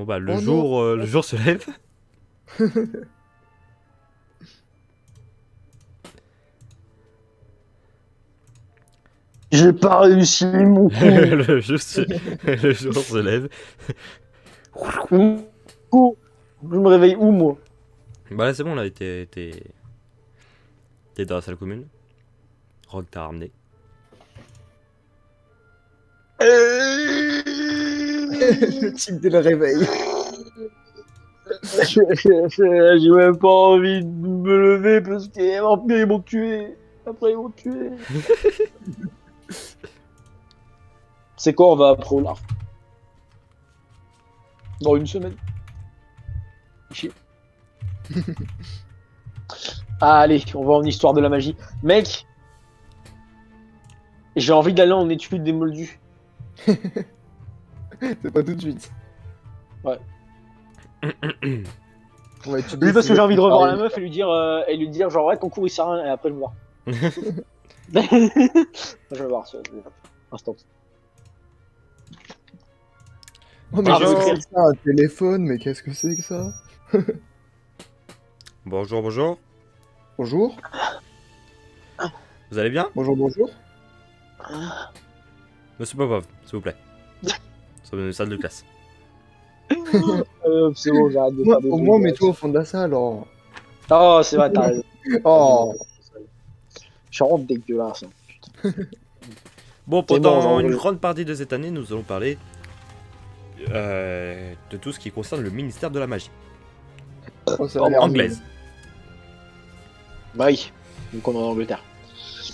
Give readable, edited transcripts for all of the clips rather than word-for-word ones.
bah Oh non. le jour se lève. J'ai pas réussi mon coup. le, jour se... le jour se lève. Mon coup. Je me réveille où, moi? Bah là c'est bon, là t'es dans la salle commune. Rock t'a ramené. Le type de le réveil. J'ai même pas envie de me lever parce qu'après ils m'ont tué. Après ils m'ont tué. C'est quoi, on va après au lard? Dans une semaine. Chier. Ah, allez, on va en histoire de la magie. Mec, j'ai envie d'aller en étude des moldus. C'est pas tout de suite. Ouais. On va étudier Juste parce si que j'ai l'autre envie de il revoir parle. la meuf et lui dire genre ouais ton cours il sert à rien et après je vais voir. Je vais voir ça. Instant. Oh, mais Ah, qu'est-ce que Bonjour. c'est que ça, un téléphone? Mais qu'est-ce que c'est que ça? Bonjour, bonjour. Bonjour. Vous allez bien? Bonjour, bonjour. Monsieur Popov, s'il vous plaît. C'est une salle de classe. C'est bon, j'arrête de faire des Au bruits. moins, mets-toi au fond de la salle. Oh, Oh, c'est vrai, t'as raison. oh. Je suis vraiment dégueulasse. Hein. Bon, C'est bon, pendant une j'en- grande partie de cette année, nous allons parler de tout ce qui concerne le ministère de la magie. Oh, ça a l'air Anglaise. Bah oui, donc on est en Angleterre.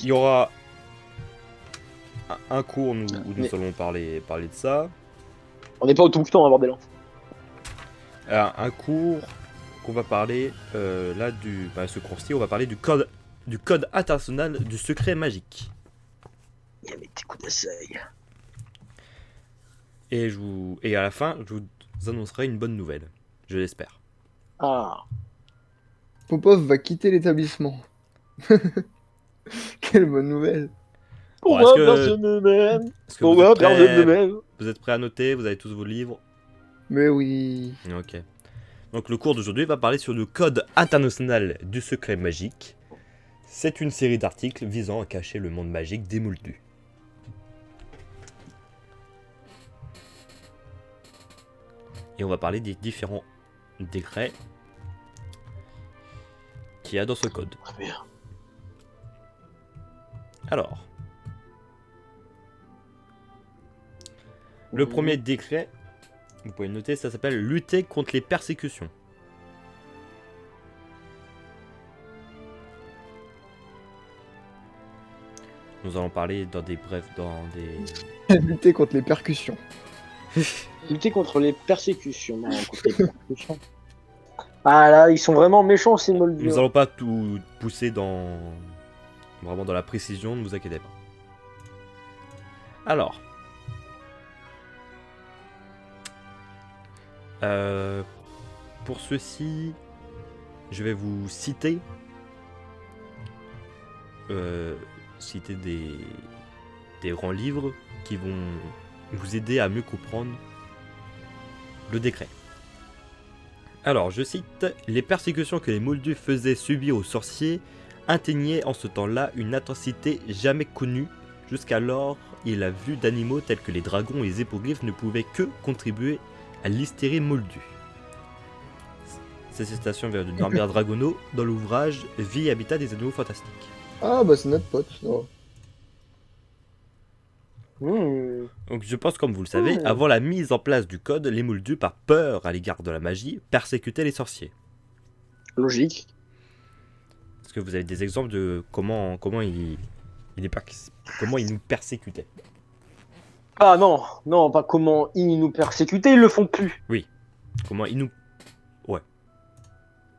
Il y aura un cours où nous Mais- allons parler de ça. On n'est pas au tout le temps, bordel. Un cours qu'on va parler là ce cours-ci, on va parler du code international du secret magique. Avec tes coups d'essaye. Et à la fin, je vous annoncerai une bonne nouvelle. Je l'espère. Ah. Popov va quitter l'établissement. Quelle bonne nouvelle. Bon, Pourquoi personne ne m'aime? est-ce que vous Pourquoi êtes personne ne prêts, m'aime? vous êtes prêts à noter? Vous avez tous vos livres? Mais oui. Ok. Donc le cours d'aujourd'hui va parler sur le code international du secret magique. C'est une série d'articles visant à cacher le monde magique des Moldus. Et on va parler des différents décrets qu'il y a dans ce code. Très bien. Alors, le premier décret, vous pouvez le noter, ça s'appelle lutter contre les persécutions. Nous allons parler dans des Lutter contre les percussions. Lutter contre les persécutions. Non, contre les persécutions. Ah là, ils sont vraiment méchants ces moldus. Nous allons pas tout pousser vraiment dans la précision, ne vous inquiétez pas. Alors, pour ceci, je vais vous citer des grands livres qui vont vous aider à mieux comprendre le décret. Alors, je cite, les persécutions que les Moldus faisaient subir aux sorciers atteignaient en ce temps-là une intensité jamais connue. Jusqu'alors, et la vue d'animaux tels que les dragons et les hippogriffes ne pouvaient que contribuer à l'hystérie moldue. Cette citation vient de Norbert Dragono dans l'ouvrage Vie et habitat des animaux fantastiques. Ah, bah c'est notre pote. Oh. Donc je pense, comme vous le savez, avant la mise en place du code, les Moldus, par peur à l'égard de la magie, persécutaient les sorciers. Logique. Est-ce que vous avez des exemples de comment ils nous persécutaient? Ah non, non, pas comment ils nous persécutaient, ils le font plus. Comment ils nous... Ouais,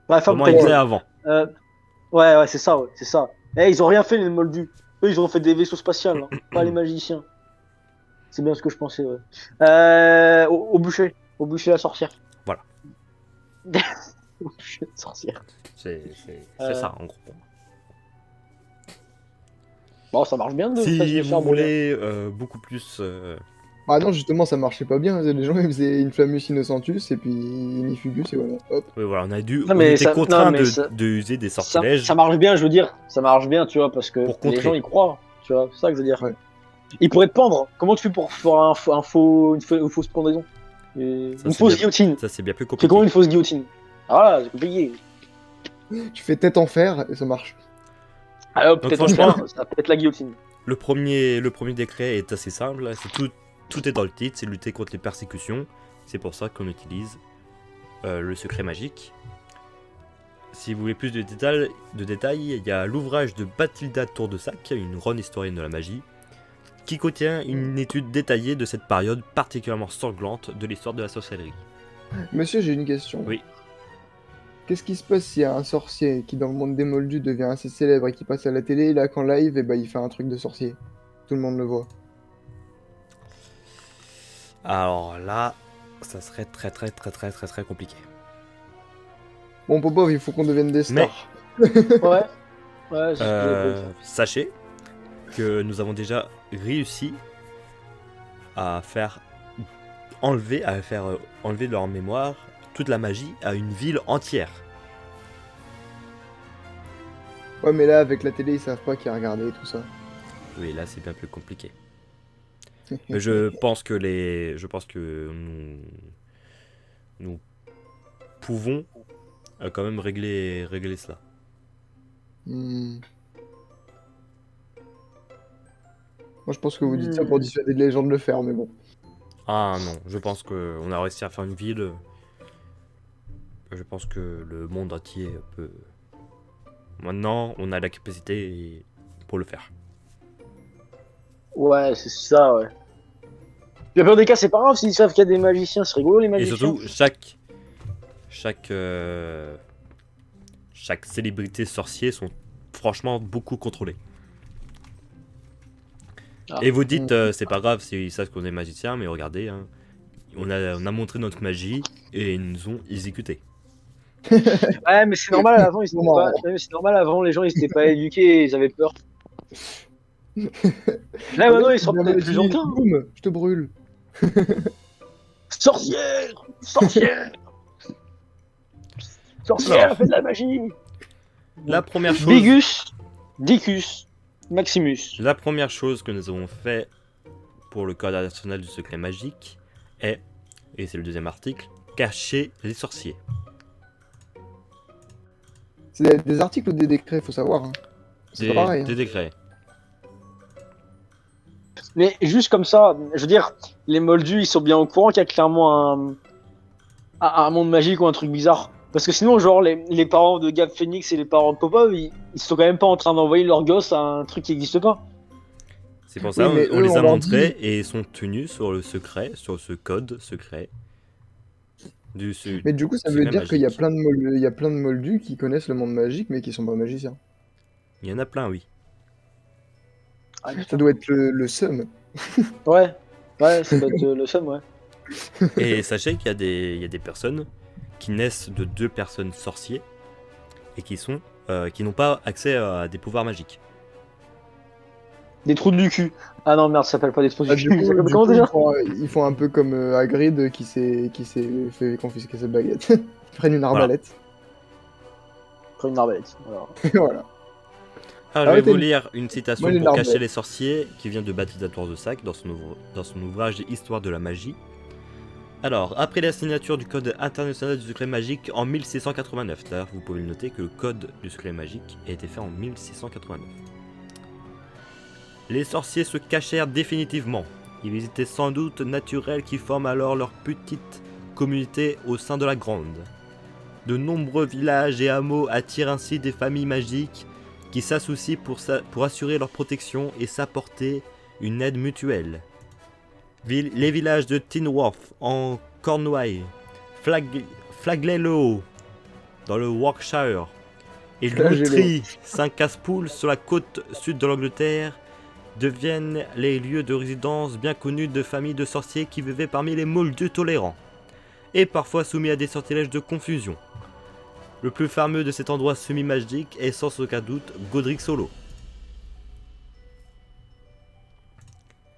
enfin, Comment ils peut-être. faisaient avant? Ouais, c'est ça, ouais, c'est ça. Eh, ils ont rien fait les moldus. Eux, ils ont fait des vaisseaux spatials, hein, pas les magiciens. C'est bien ce que je pensais, ouais. Au bûcher. Au bûcher la sorcière. Voilà. Au bûcher la sorcière. C'est Euh, ça, en gros. Bon, ça marche bien de Si faire vous brûler. voulez beaucoup plus Ah non, justement, ça marchait pas bien. Les gens, ils faisaient Inflamus Innocentus et puis Inifugus et voilà. Hop. Oui, voilà, Non, on mais était ça, non, contraint mais ça, de user des ça, sortilèges ça marche bien, je veux dire. Ça marche bien, tu vois, parce que pour les gens contrer. y croient. Tu vois, c'est ça que je veux dire. Ouais. Ils pourraient te pendre. Comment tu fais pour faire une fausse pendaison? Ça, Une c'est fausse bien, guillotine. ça, c'est bien plus C'est comment compliqué. une fausse guillotine? Ah, voilà, c'est compliqué. Tu fais tête en fer et ça marche. Alors Donc peut-être en franchement, faire, ça peut être la guillotine. le premier décret est assez simple. Tout est dans le titre, c'est lutter contre les persécutions. C'est pour ça qu'on utilise le secret magique. Si vous voulez plus de détails, il y a l'ouvrage de Bathilda Tourdesac, une grande historienne de la magie, qui contient une étude détaillée de cette période particulièrement sanglante de l'histoire de la sorcellerie. Monsieur, j'ai une question. Oui. Qu'est-ce qui se passe s'il y a un sorcier qui, dans le monde des Moldus, devient assez célèbre et qui passe à la télé, et là, qu'en live, et bah, il fait un truc de sorcier? Tout le monde le voit. Alors là, ça serait très compliqué. Bon, Popov, il faut qu'on devienne des Mais- stars. Ouais. Ouais, c'est ce que j'ai prévu. Sachez que nous avons déjà réussi à faire enlever de leur mémoire toute la magie à une ville entière. Ouais, mais là, avec la télé, ils savent pas qui a regardé et tout ça. Oui, là c'est bien plus compliqué. Mais je pense que nous pouvons quand même régler cela. Hmm. Moi, je pense que vous dites ça pour dissuader les gens de le faire, mais bon. Ah non, je pense qu'on a réussi à faire une ville. Je pense que le monde entier peut. Maintenant, on a la capacité pour le faire. Ouais, c'est ça, ouais. Puis à pire des cas, c'est pas grave s'ils savent qu'il y a des magiciens, c'est rigolo les Et magiciens. surtout, chaque célébrité sorcier sont franchement beaucoup contrôlés. Ah. Et vous dites, c'est pas grave s'ils savent qu'on est magicien, mais regardez, hein, on a montré notre magie et ils nous ont exécutés. Ouais, mais c'est normal, avant, ils étaient Non. pas... ouais, mais c'est normal, avant, les gens, ils étaient pas éduqués, ils avaient peur. Là, maintenant, ils sont peut-être plus enclins. Boum, je te brûle. Sorcière! Sorcière! Sorcière, Alors. fait de la magie! La première chose, Bigus, Dicus, Maximus. la première chose que nous avons fait pour le Code national du secret magique est, et c'est le deuxième article, cacher les sorciers. C'est des articles ou des décrets, faut savoir. Hein. C'est pas pareil. Des décrets. Mais juste comme ça, je veux dire, les Moldus, ils sont bien au courant qu'il y a clairement un monde magique ou un truc bizarre. Parce que sinon, genre, les parents de Gab Phoenix et les parents de Popov, ils sont quand même pas en train d'envoyer leur gosse à un truc qui n'existe pas. C'est pour ça Oui, mais on eux, les a on leur montrés et ils sont tenus sur le secret, sur ce code secret. Mais du coup, ça veut secret dire qu'il y a magique. il y a plein de Moldus qui connaissent le monde magique, mais qui sont pas magiciens. Il y en a plein, oui. Ça doit être le Ouais, ouais, ça doit être le seum, ouais. Et sachez qu'il y a des personnes qui naissent de deux personnes sorciers et qui n'ont pas accès à des pouvoirs magiques. Des trous du cul. Ah non, merde, ça s'appelle pas des trous Ah, du du cul. coup, Ça s'appelle du comment coup, déjà? ils font un peu comme Hagrid qui s'est fait confisquer sa baguette. Ils prennent une arbalète. Prends une arbalète. Voilà. Voilà. Alors, je vais Arrêtez vous le- lire une citation Moi, j'ai pour une cacher arbalète. les sorciers qui vient de Bathilda Tourdesac dans son ouvrage Histoire de la magie. Alors, après la signature du Code international du secret magique en 1689, d'ailleurs vous pouvez le noter que le Code du secret magique a été fait en 1689. Les sorciers se cachèrent définitivement. Il était sans doute naturel qu'ils forment alors leur petite communauté au sein de la grande. De nombreux villages et hameaux attirent ainsi des familles magiques qui s'associent pour assurer leur protection et s'apporter une aide mutuelle. Les villages de Tinworth en Cornouailles, Flagley-le-Haut dans le Warwickshire et Lutry, Saint-Caspoul sur la côte sud de l'Angleterre deviennent les lieux de résidence bien connus de familles de sorciers qui vivaient parmi les moldus tolérants et parfois soumis à des sortilèges de confusion. Le plus fameux de cet endroit semi-magique est sans aucun doute Godric Solo.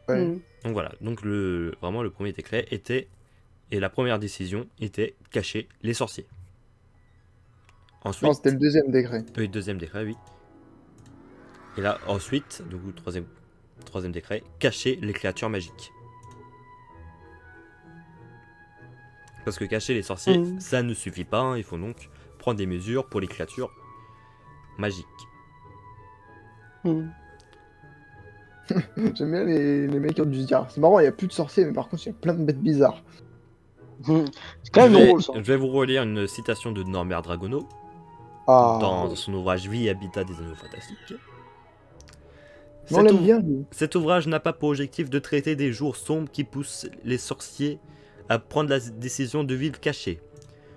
Ouais. Mhm. Donc voilà, donc vraiment le premier décret était, et la première décision était cacher les sorciers. Non, Ensuite, c'était le deuxième décret. le deuxième décret, oui. Et là, ensuite, du coup, troisième décret, cacher les créatures magiques. Parce que cacher les sorciers, Mhm. ça ne suffit pas, hein, il faut donc prendre des mesures pour les créatures magiques. Mhm. J'aime bien les mecs qui ont dû se dire, c'est marrant, il n'y a plus de sorciers, mais par contre, il y a plein de bêtes bizarres. Mhm. C'est quand même drôle ça. Je vais vous relire une citation de Norbert Dragono Ah, dans son ouvrage Vie et Habitat des Animaux Fantastiques. mais on Cet, l'aime ouv- bien, lui. cet ouvrage n'a pas pour objectif de traiter des jours sombres qui poussent les sorciers à prendre la décision de vivre cachés.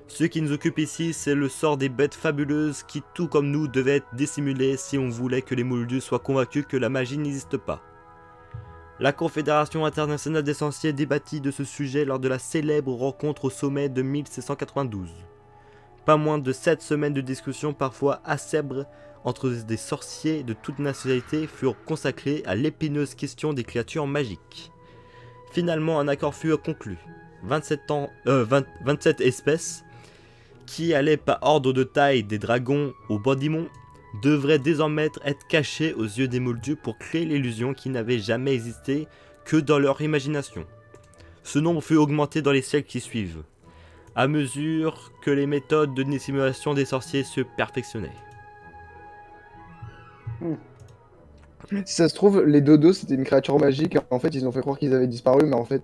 Ce qui nous occupe ici, c'est le sort des bêtes fabuleuses qui, tout comme nous, devaient être dissimulées si on voulait que les Moldus soient convaincus que la magie n'existe pas. La Confédération internationale des sorciers débattit de ce sujet lors de la célèbre rencontre au sommet de 1792. Pas moins de 7 semaines de discussions parfois acerbes entre des sorciers de toute nationalité furent consacrées à l'épineuse question des créatures magiques. Finalement, un accord fut conclu. 27 espèces, qui allaient par ordre de taille des dragons aux bandimons, devraient désormais être cachées aux yeux des Moldus pour créer l'illusion qu'ils n'avaient jamais existé que dans leur imagination. Ce nombre fut augmenté dans les siècles qui suivent, à mesure que les méthodes de dissimulation des sorciers se perfectionnaient. Si ça se trouve, les dodos, c'était une créature magique. En fait, ils ont fait croire qu'ils avaient disparu, mais en fait,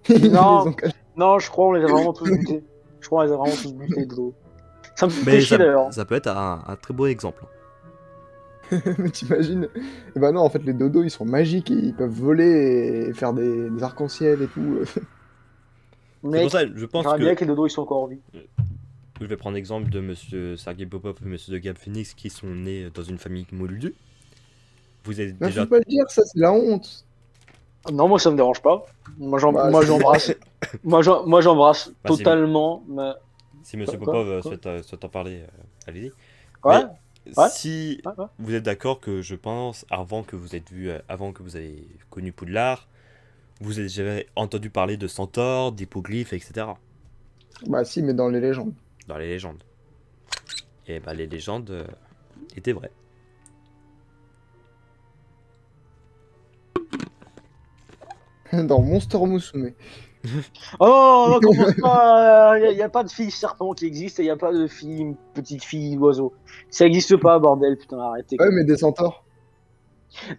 ils les Non. ont cachés. Non, je crois on les a vraiment tous butés. Je crois on les a vraiment tous butés, Dodo. Ça me fait Mais chier d'ailleurs. ça peut être un très beau exemple. Mais t'imagines? Et bah non, en fait, les dodos, ils sont magiques et ils peuvent voler et faire des arcs-en-ciel et tout. C'est pour Mec, ça, je pense j'aimerais bien que que les dodos ils sont encore en vie. je vais prendre l'exemple de Monsieur Sergei Popov et Monsieur de Gab Phoenix qui sont nés dans une famille moldue. Vous êtes Mais déjà... faut pas le dire, ça, c'est la honte. Non, moi ça me dérange pas. Bah, Moi c'est- j'embrasse. Moi j'embrasse Bah, c'est- totalement. Si Monsieur Quoi, Popov quoi souhaite en parler, allez-y. Ouais, Mais ouais. si ouais. vous êtes d'accord que je pense, avant que vous avant que vous avez connu Poudlard, vous avez déjà entendu parler de centaures, d'hippoglyphes, etc. Bah si, mais dans les légendes. Dans les légendes. Et bah les légendes étaient vraies. Dans Monster Musume. Oh non, commence pas. Y a pas de fille serpent qui existe et y a pas de fille petite fille oiseau. Ça existe pas, bordel, putain, arrêtez. Ouais, mais des centaures.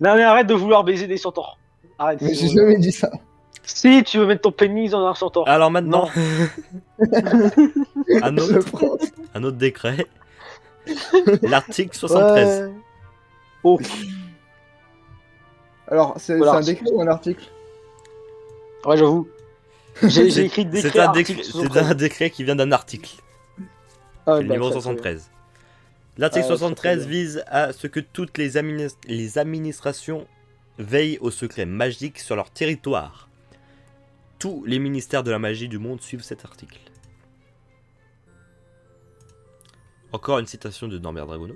Non mais arrête de vouloir baiser des centaures. Arrête. Mais j'ai jamais dit ça. Si tu veux mettre ton pénis dans un centaure. Alors maintenant, un, Je autre, prends. un autre décret. L'article 73. Ouais. Oh, Alors, c'est Voilà, un article. décret ou un article? ouais, j'avoue. J'ai C'est- écrit décret. C'est un, article c'est 73. un décret qui vient d'un article. Ah, C'est le bah, numéro très, très bien. 73. L'article Ah, très, 73 très bien. vise à ce que toutes les administrations veillent au secret magique sur leur territoire. Tous les ministères de la magie du monde suivent cet article. Encore une citation de Norbert Dragono.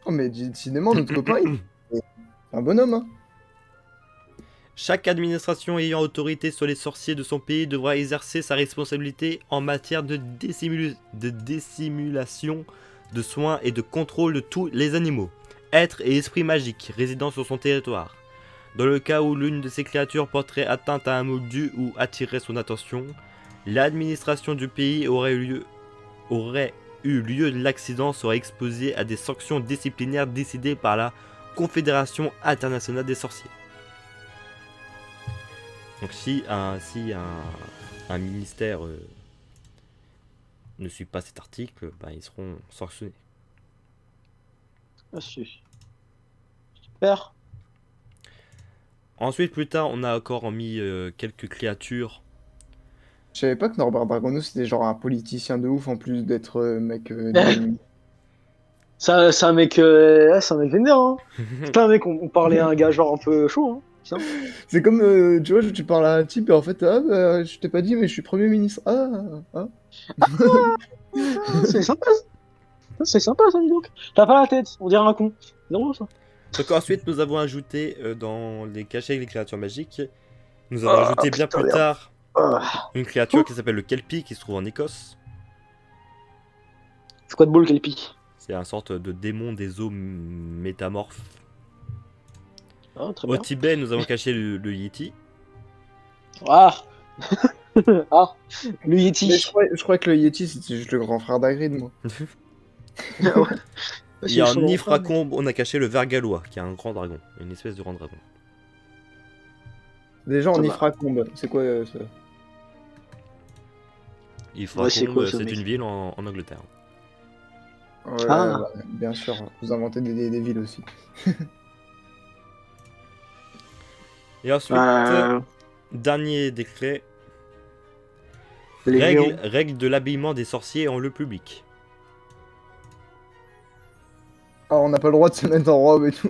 Oh, mais décidément, notre copain, il est un bonhomme, hein. Chaque administration ayant autorité sur les sorciers de son pays devra exercer sa responsabilité en matière de dissimulation, de soins et de contrôle de tous les animaux, êtres et esprits magiques résidant sur son territoire. Dans le cas où l'une de ces créatures porterait atteinte à un moldu ou attirerait son attention, l'administration du pays aurait eu lieu de l'accident serait exposée à des sanctions disciplinaires décidées par la Confédération internationale des sorciers. Donc si un ministère ne suit pas cet article, bah, ils seront sanctionnés. Ah, si. Super. Ensuite, plus tard, on a encore mis quelques créatures. Je savais pas que Norbert Dragono, c'était genre un politicien de ouf, en plus d'être mec d'anime. C'est un mec vénère, hein. C'est pas un mec, on parlait à un gars genre un peu chaud, hein. Putain. C'est comme, tu vois, tu parles à un type et en fait, ah, bah, je t'ai pas dit, mais je suis Premier ministre. Ah. C'est sympa, ça. C'est sympa, ça, dis donc. T'as pas la tête, on dirait un con. C'est drôle, ça. Donc ensuite, nous avons ajouté dans les cachets avec les créatures magiques, nous avons ajouté bien putain, plus merde. tard Ah. une créature qui s'appelle le Kelpie qui se trouve en Écosse. C'est quoi de beau le Kelpie? C'est un sorte de démon des eaux métamorphes. Ah, très Au bien. Tibet, nous avons caché le Yeti. Ah. Ah. Le Mais Yeti. je crois que le Yeti, c'était juste le grand frère d'Hagrid, moi. Ouais. Et en Ifracombe, on a caché le ver gallois, qui est un grand dragon, une espèce de grand dragon. Déjà, Ça en va. Ifracombe, c'est quoi ça? Ouais, c'est quoi, Ifracombe, ce c'est mec? une ville en Angleterre. Ouais, Ah. bah, bien sûr, vous inventez des villes aussi. Et ensuite, Euh, dernier décret, les géants. règle de l'habillement des sorciers en lieu public. Ah, on n'a pas le droit de se mettre en robe et tout.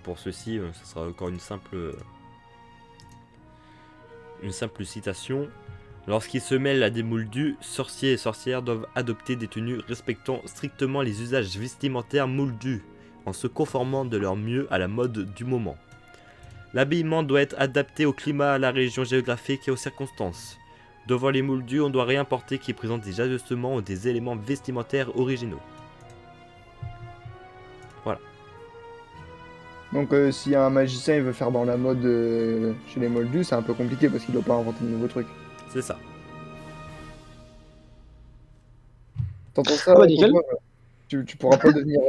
Pour ceci, ce sera encore une simple citation. Lorsqu'ils se mêlent à des moldus, sorciers et sorcières doivent adopter des tenues respectant strictement les usages vestimentaires moldus, en se conformant de leur mieux à la mode du moment. L'habillement doit être adapté au climat, à la région géographique et aux circonstances. Devant les moldus, on doit rien porter qui présente des ajustements ou des éléments vestimentaires originaux. Donc, si un magicien il veut faire dans la mode chez les Moldus, c'est un peu compliqué parce qu'il doit pas inventer de nouveaux trucs. C'est ça. T'entends ça, Ah bah nickel. Coco tu pourras pas devenir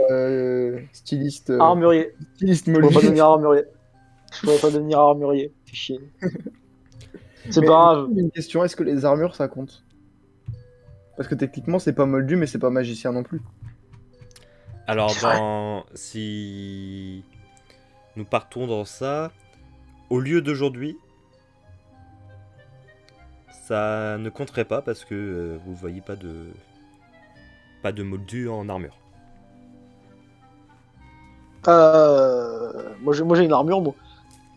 styliste Armurier. styliste Je pourrais pas Moldu. devenir armurier. Je pourrais pas devenir armurier. Fais chier. C'est Mais pas grave. j'ai une question, est-ce que les armures ça compte? Parce que techniquement c'est pas Moldu mais c'est pas magicien non plus. Alors, C'est vrai. si nous partons dans ça, au lieu d'aujourd'hui, ça ne compterait pas parce que vous voyez pas de moldu en armure. Moi j'ai une armure, moi.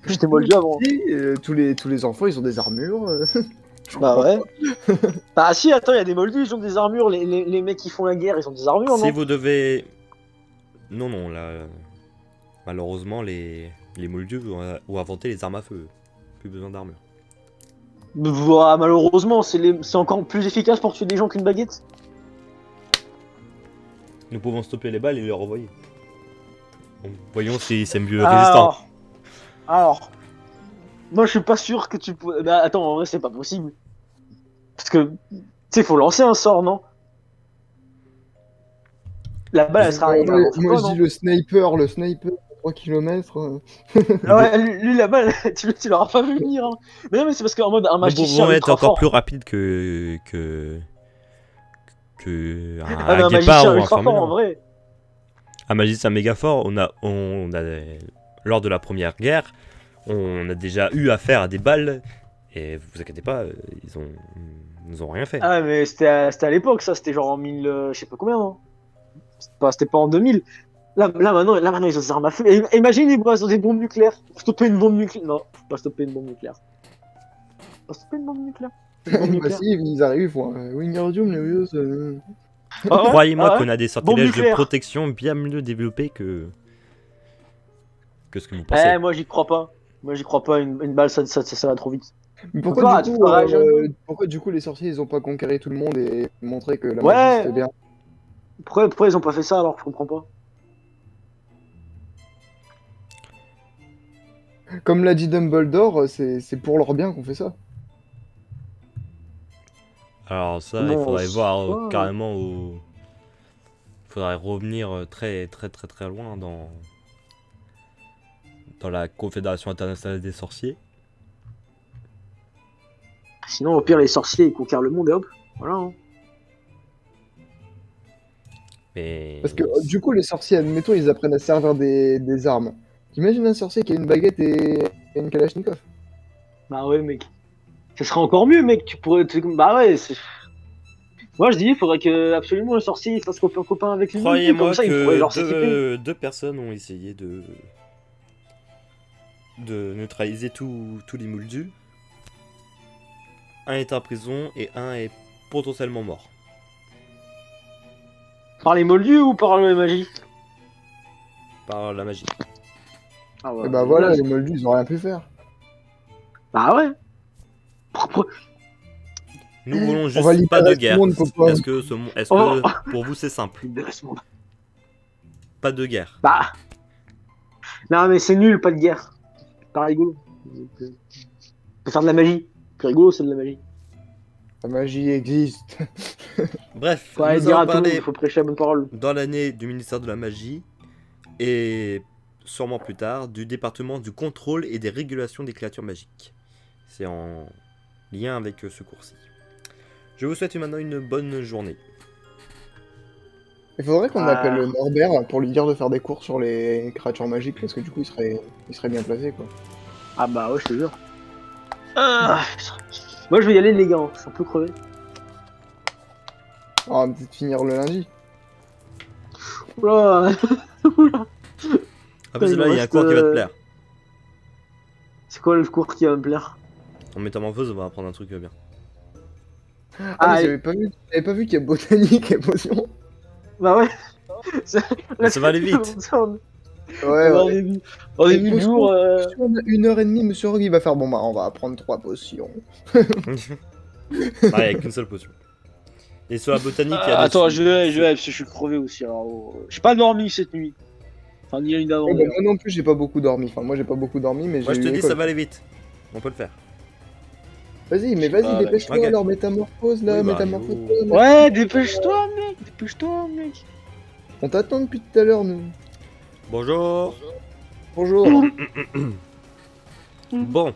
J'étais moldu avant. Si, tous les enfants ils ont des armures. Je Bah comprends ouais. pas. Bah si, attends, il y a des moldus, ils ont des armures. Les mecs qui font la guerre, ils ont des armures, Si non? vous devez... Non, là... Malheureusement, les moldus ont inventé les armes à feu. Plus besoin d'armure. Bah, malheureusement, c'est encore plus efficace pour tuer des gens qu'une baguette. Nous pouvons stopper les balles et les renvoyer. Bon, voyons si c'est mieux résistant. Alors, moi je suis pas sûr que tu peux. Bah attends, en vrai, c'est pas possible. Parce que, tu sais, faut lancer un sort, non? La balle, elle sera. Il va Ouais, avoir moi quoi, je dis non? le sniper à 3 km. Ah ouais, lui, la balle, tu l'auras pas vu venir, hein. Mais non, mais c'est parce qu'en mode un Nous magicien pouvons être ultra encore fort. plus rapide que Ah, mais un un guépard magicien ou un ultra fort en formelin. vrai. Un magicien méga fort, lors de la première guerre, on a déjà eu affaire à des balles, et vous inquiétez pas, ils nous ont rien fait. Ah ouais, mais c'était à l'époque, ça, c'était genre en 1000, je sais pas combien, non? C'était pas en 2000. Là, maintenant, ils ont des armes à feu. Imagine, ils ont des bombes nucléaires. Faut stopper une bombe nucléaire. Non, faut pas stopper une bombe nucléaire. Faut stopper une bombe nucléaire. Une bombe Bah nucléaire. si, ils arrivent, ils font Wingardium Leviosa. Ah ouais? Croyez-moi Ah ouais? qu'on a des Bombe sortilèges de nucléaire. protection bien mieux développés que ce que vous pensez. Moi, j'y crois pas. Moi, j'y crois pas. Une balle, ça va trop vite. Mais Tu peux pas réagir une balle. pourquoi du coup les sorciers ils ont pas conquéré tout le monde et montré que la magie Ouais. c'était bien? Pourquoi ils ont pas fait ça alors? Je comprends pas. Comme l'a dit Dumbledore, c'est pour leur bien qu'on fait ça. Alors ça, il Bon, faudrait voir ouais. carrément au... Il faudrait revenir très loin dans la Confédération internationale des sorciers. Sinon, au pire, les sorciers, ils conquièrent le monde et hop. Voilà. Hein. Mais... Parce que du coup les sorciers, admettons, ils apprennent à se servir des armes. T'imagines un sorcier qui a une baguette et une kalachnikov? Bah ouais, mec. Ça serait encore mieux, mec. Tu pourrais. Bah ouais, c'est. Moi, je dis, il faudrait que absolument le sorcier il fasse copain avec lui. Croyez-moi Comme ça, il pourrait que genre s'équiper. deux personnes ont essayé de neutraliser tous les moldus. Un est en prison et un est potentiellement mort. Par les moldus ou par la magie? Par la magie. Ah ouais. Et bah voilà, les moldus, ils ont rien pu faire. Bah ouais. Pourquoi- Nous voulons On juste va pas libérer de tout le guerre. monde, Popo. Est-ce que Oh. pour vous c'est simple? Libérer ce monde. Pas de guerre. Bah. Non, mais c'est nul, pas de guerre. C'est pas rigolo. On peut faire de la magie. Plus rigolo, c'est de la magie. La magie existe. Bref, Faut aller nous dire allons à tout le monde, parler il faut prêcher la bonne parole. dans l'année du ministère de la magie et sûrement plus tard du département du contrôle et des régulations des créatures magiques. C'est en lien avec ce cours-ci. Je vous souhaite maintenant une bonne journée. Il faudrait qu'on Ah. appelle Norbert pour lui dire de faire des cours sur les créatures magiques, parce que du coup, il serait bien placé, quoi. Ah bah ouais, je te jure. Ah, moi je vais y aller les gars, je suis un peu crevé. On va peut-être finir le lundi. Oula. Ah, parce que Il me là, il y a un reste, cours qui va te plaire. C'est quoi le cours qui va me plaire? En métamorphose, on va apprendre un truc bien. Ah, Ah, mais j'avais pas vu qu'il y a botanique et potion. bah ouais. Mais ça va aller vite. Ouais, Au ouais. début, au début du jour. On a 1h30, monsieur Rogue, il va faire bon, bah, on va prendre 3 potions. Ouais, avec qu'une seule potion. Et sur la botanique, il y a des... Attends, je vais, parce que je suis crevé aussi. Alors, j'ai pas dormi cette nuit. Enfin, ni la nuit d'avant. Ouais, bah, d'ailleurs. moi non plus, j'ai pas beaucoup dormi. Enfin, moi, j'ai pas beaucoup dormi, mais Moi, j'ai je te eu dis, école. ça va aller vite. On peut le faire. Vas-y, mais vas-y, Ah, dépêche-toi, ok. alors, métamorphose, là, Oui, bah, métamorphose-toi. yo. mec. Ouais, dépêche-toi, mec. Dépêche-toi, mec. On t'attend depuis tout à l'heure, nous. Bonjour. Bonjour. Bon.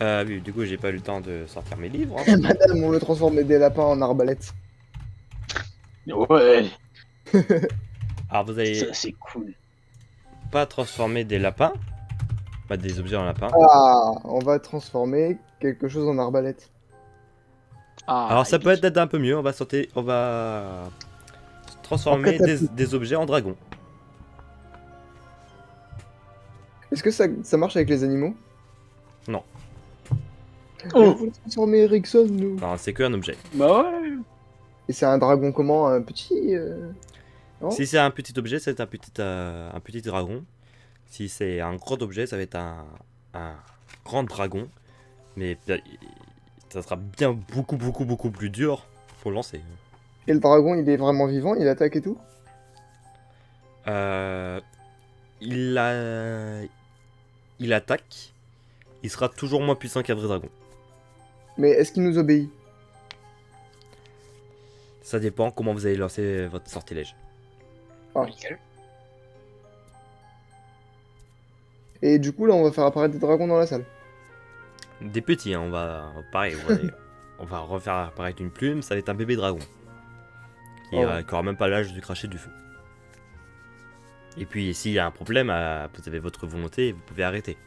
Oui, du coup, j'ai pas eu le temps de sortir mes livres. hein. Madame, on veut transformer des lapins en arbalètes. Ouais, Alors, vous allez ça c'est cool. pas transformer des lapins. Pas des objets en lapins. Ah, on va transformer quelque chose en arbalète. Ah, Alors, ça peut épique. être un peu mieux. On va transformer En catapulte. des objets en dragons. Est-ce que ça marche avec les animaux? Non. On Oh. voulait transformer Ericsson, nous. Non, c'est qu'un objet. Bah ouais. Et c'est un dragon comment? Un petit Non. Si c'est un petit objet, ça va être un petit dragon. Si c'est un gros objet, ça va être un grand dragon. Mais ça sera bien beaucoup plus dur pour le lancer. Et le dragon, il est vraiment vivant, il attaque et tout? Il attaque. Il sera toujours moins puissant qu'un vrai dragon. Mais est-ce qu'il nous obéit? Ça dépend comment vous allez lancer votre sortilège. Ah. Nickel. Et du coup, là, on va faire apparaître des dragons dans la salle. Des petits, hein, pareil, on va refaire apparaître une plume, ça va être un bébé dragon. Qui Oh. aura même pas l'âge de cracher du feu. Et puis s'il y a un problème, vous avez votre volonté, vous pouvez arrêter.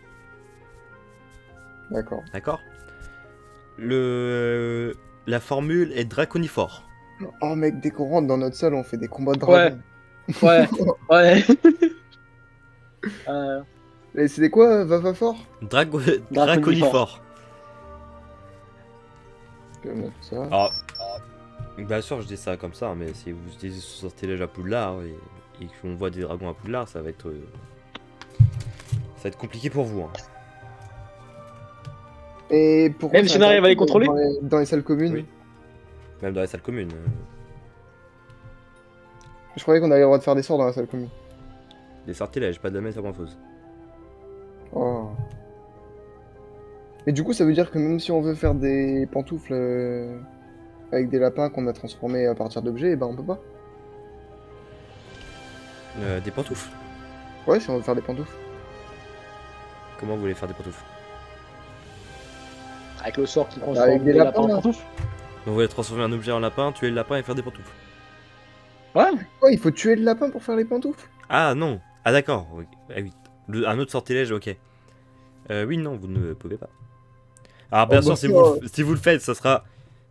D'accord. D'accord? La formule est draconiphore. Oh mec, dès qu'on rentre dans notre salle, on fait des combats de dragons. Ouais, ouais. euh, Et c'était quoi, va fort? Draconiphore. Je vais mettre ça. Alors, bien sûr, je dis ça comme ça, mais si vous utilisez ce sortilège à Poudlard et qu'on voit des dragons à Poudlard, ça va être compliqué pour vous. Hein. Et pourquoi Même c'est si on arrive à les interdit contrôler? dans les salles communes? Oui. Même dans les salles communes. Je croyais qu'on avait le droit de faire des sorts dans la salle commune. Des sortilèges, pas de la métamorphose. Oh. Et du coup, ça veut dire que même si on veut faire des pantoufles avec des lapins qu'on a transformés à partir d'objets, eh ben on peut pas. Des pantoufles. Ouais, si on veut faire des pantoufles. Comment vous voulez faire des pantoufles? avec le sort qui Avec transforme des des lapins lapins, en là. pantoufles. Donc vous voulez transformer un objet en lapin, tuer le lapin et faire des pantoufles. Ouais. Ouais, il faut tuer le lapin pour faire les pantoufles. Ah non. Ah d'accord. Oui. Ah, oui. Un autre sortilège, ok. Oui, non, vous ne pouvez pas. Alors bien Oh, sûr, bah, si vous le faites, ça sera...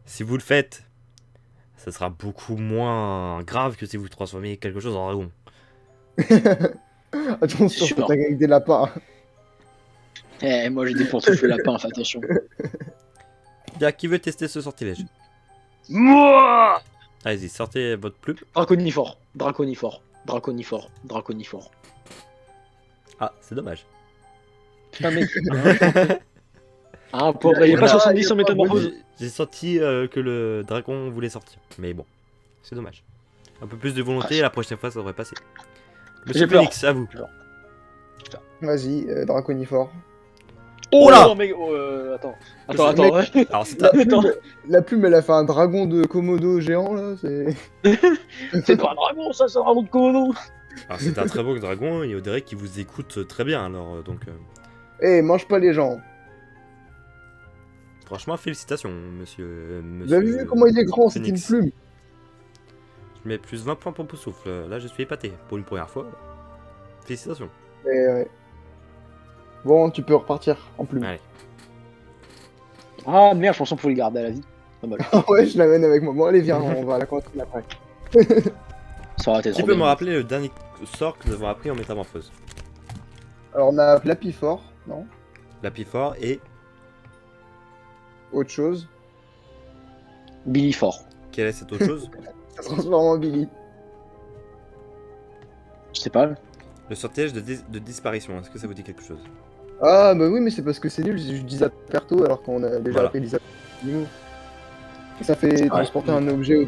Si vous le faites, ça sera beaucoup moins grave que si vous transformez quelque chose en dragon. Attention, Sûr. faut attaquer avec des lapins. Eh, moi j'ai des pantoufles lapins, fais attention. Bien, qui veut tester ce sortilège? Moi. Allez-y, sortez votre plume. Draconifort. Draconifort. Draconifort. Draconifort. Ah, c'est dommage. Putain, mec. Ah, pauvre, il est pas 70 en métamorphose. J'ai senti que le dragon voulait sortir. Mais bon, c'est dommage. Un peu plus de volonté, la prochaine fois ça devrait passer. Monsieur J'ai peur. Phoenix, à vous. Vas-y, Draconifort. Oh là non, mec. Attends. Attends, Le attends. mec- Ouais. Alors c'est La un... plume, la plume, elle a fait un dragon de Komodo géant là. C'est pas un dragon, ça, c'est un dragon de Komodo. Alors, c'est un très beau dragon et on dirait qu'il vous écoute très bien. Alors donc, Eh, mange pas les gens. franchement, félicitations, monsieur. Vous avez vu comment il est grand, c'est une Phoenix. plume. Je mets plus 20 points pour Poussoufle. Là, je suis épaté pour une première fois. Félicitations. Ouais. Bon, tu peux repartir en plume. Allez. Ah merde, je pensais qu'on pouvait le garder à la vie. Pas mal. Ouais, je l'amène avec moi. Bon, allez, viens, on va la continuer après. Ça aurait été Tu trop peux me bien. rappeler le dernier sort que nous avons appris en métamorphose? Alors, on a Lapifort, non? Lapifort et Autre chose. Billy Fort. quelle est cette autre chose? Ça se transforme en Billy. Je sais pas. Le sortilège de disparition. Est-ce que ça vous dit quelque chose? Ah, bah oui, mais c'est parce que c'est nul. Je dis Zaperto alors qu'on a déjà Voilà. appris les animaux. Ça fait transporter un objet.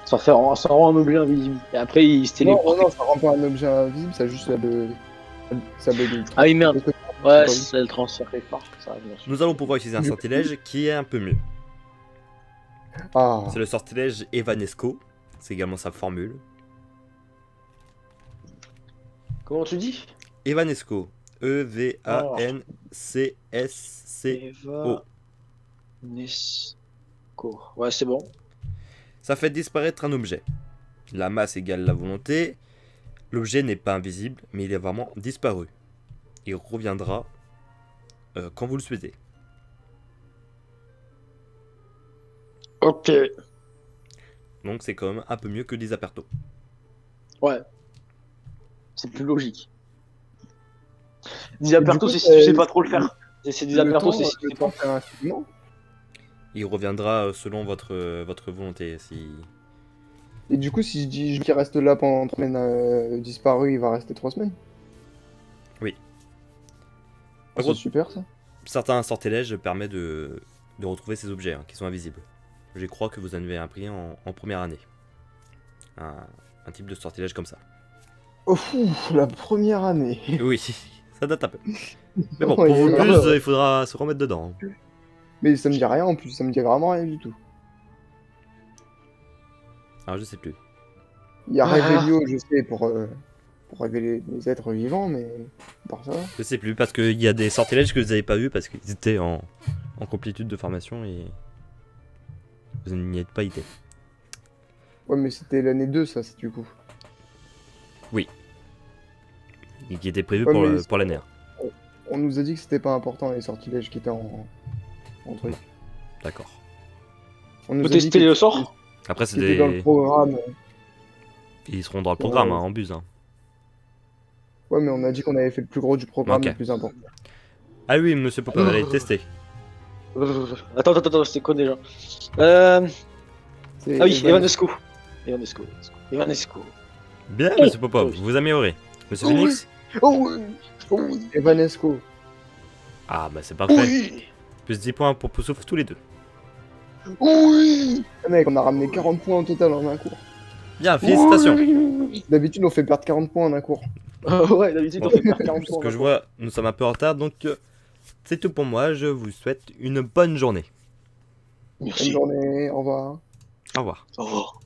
Ça rend un objet invisible. Et après, il se Non, téléporte. non, ça rend pas un objet invisible, ça juste ça bug. Ah oui, merde. Je Ouais, sais c'est le transfert quelque part. Ça arrive bien sûr. Nous allons pouvoir utiliser un sortilège qui est un peu mieux. pas. Ah, C'est le sortilège Evanesco. C'est également sa formule. Comment tu dis? Evanesco. E-V-A-N-C-S-C-O. Eva Nesco. Ouais, c'est bon. Ça fait disparaître un objet. La masse égale la volonté. L'objet n'est pas invisible, mais il est vraiment disparu. Il reviendra quand vous le souhaitez. Ok. Donc c'est quand même un peu mieux que des apertos. Ouais. C'est plus logique. Disaperto, coup, c'est si tu sais pas trop le faire. C'est Disaperto, c'est si tu le sais temps pas. fait un infiniment. Il reviendra selon votre volonté. Si... Et du coup, si je dis qu'il reste là pendant 3 semaines disparu, il va rester 3 semaines. Oui. Ah, Par c'est contre, super ça. certains sortilèges permettent de retrouver ces objets qui sont invisibles. Je crois que vous en avez appris en première année. Un type de sortilège comme ça. Oh fou, la première année. Oui, ça date un peu. Mais bon, Ouais, pour vous ouais, plus, ouais. il faudra se remettre dedans. Mais ça me dit rien en plus, ça me dit vraiment rien du tout. Alors je sais plus. Il y a Ah. Revelio, je sais, pour révéler les êtres vivants, mais par ça. Je sais plus parce qu'il y a des sortilèges que vous n'avez pas vus parce qu'ils étaient en complétude de formation et vous n'y êtes pas été. Ouais, mais c'était l'année 2, ça, c'est du coup. Et qui était prévu Ouais, pour, mais pour l'année. On nous a dit que c'était pas important les sortilèges qui étaient en truc. D'accord. On nous Faut a dit tester que le sort? Après, c'est c'était dans le des... programme. Ils seront dans le programme, Ouais. hein, en bus. Hein. Ouais, mais on a dit qu'on avait fait le plus gros du programme, Ok. le plus important. Ah oui, monsieur Popov, allez tester. Attends, c'était quoi déjà? C'est Ah oui, Evan- Evanesco. Evanesco. Bien, Oh. monsieur Popov, vous vous améliorez. Monsieur Phoenix? Oh oui. Oh oui. Evanesco. Ah bah c'est parfait. Oui. Plus 10 points pour Poussouf tous les deux. Oui. Ah, mec, on a ramené 40 points au total en un cours. Bien, félicitations. Oui. D'habitude, on fait perdre 40 points en un cours. Ouais, d'habitude, on fait perdre 40 Ce points. que je vois, nous sommes un peu en retard, donc c'est tout pour moi. Je vous souhaite une bonne journée. Bonne Merci. journée, au revoir. Au revoir. Au revoir.